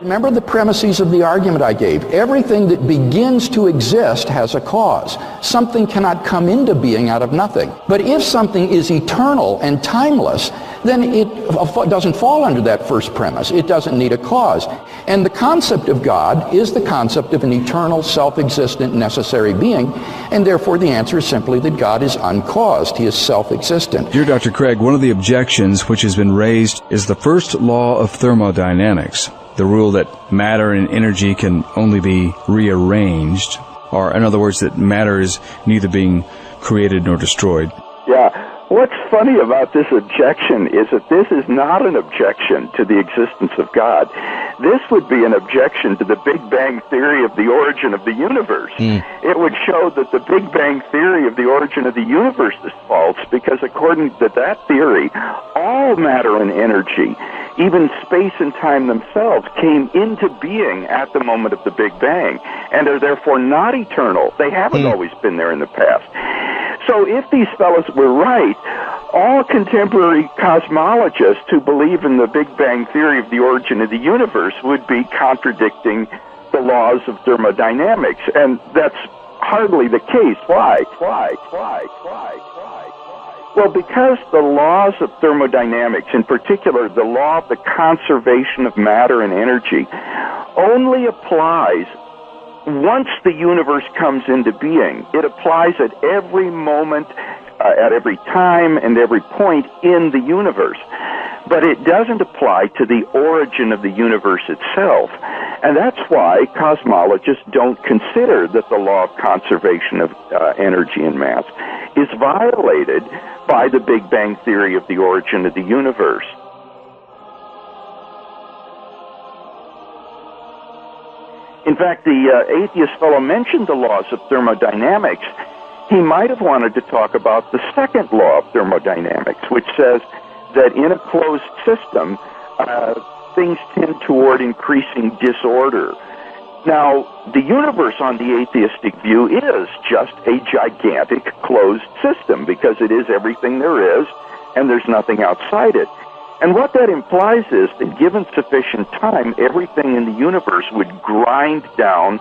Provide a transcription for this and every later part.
Remember the premises of the argument I gave. Everything that begins to exist has a cause. Something cannot come into being out of nothing. But if something is eternal and timeless, then it doesn't fall under that first premise. It doesn't need a cause. And the concept of God is the concept of an eternal, self-existent, necessary being, and therefore the answer is simply that God is uncaused. He is self-existent. Dear Dr. Craig, one of the objections which has been raised is the first law of thermodynamics, the rule that matter and energy can only be rearranged, or in other words, that matter is neither being created nor destroyed. Yeah. What's funny about this objection is that this is not an objection to the existence of God. This would be an objection to the Big Bang theory of the origin of the universe. It would show that the Big Bang theory of the origin of the universe is false, because according to that theory, all matter and energy, even space and time themselves, came into being at the moment of the Big Bang, and are therefore not eternal. They haven't always been there in the past. So if these fellows were right, all contemporary cosmologists who believe in the Big Bang theory of the origin of the universe would be contradicting the laws of thermodynamics, and that's hardly the case. Why? Well, because the laws of thermodynamics, in particular the law of the conservation of matter and energy, only applies once the universe comes into being. It applies at every moment, at every time, and every point in the universe. But it doesn't apply to the origin of the universe itself. And that's why cosmologists don't consider that the law of conservation of energy and mass is violated by the Big Bang theory of the origin of the universe. In fact, the atheist fellow mentioned the laws of thermodynamics. He might have wanted to talk about the second law of thermodynamics, which says that in a closed system, things tend toward increasing disorder. Now, the universe on the atheistic view is just a gigantic closed system, because it is everything there is, and there's nothing outside it. And what that implies is that given sufficient time, everything in the universe would grind down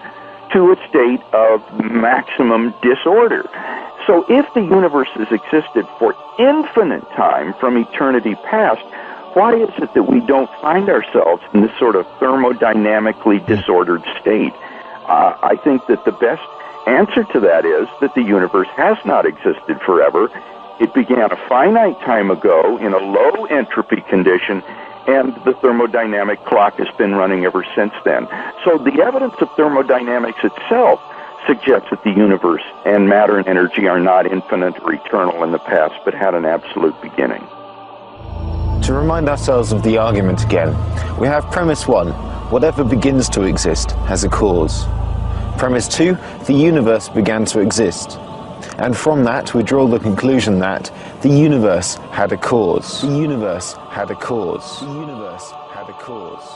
to a state of maximum disorder. So if the universe has existed for infinite time from eternity past, why is it that we don't find ourselves in this sort of thermodynamically disordered state? I think that the best answer to that is that the universe has not existed forever. It began a finite time ago in a low entropy condition, and the thermodynamic clock has been running ever since then. So the evidence of thermodynamics itself suggests that the universe and matter and energy are not infinite or eternal in the past, but had an absolute beginning. To remind ourselves of the argument again, we have premise 1, whatever begins to exist has a cause. Premise 2, the universe began to exist. And from that, we draw the conclusion that the universe had a cause. The universe had a cause. The universe had a cause.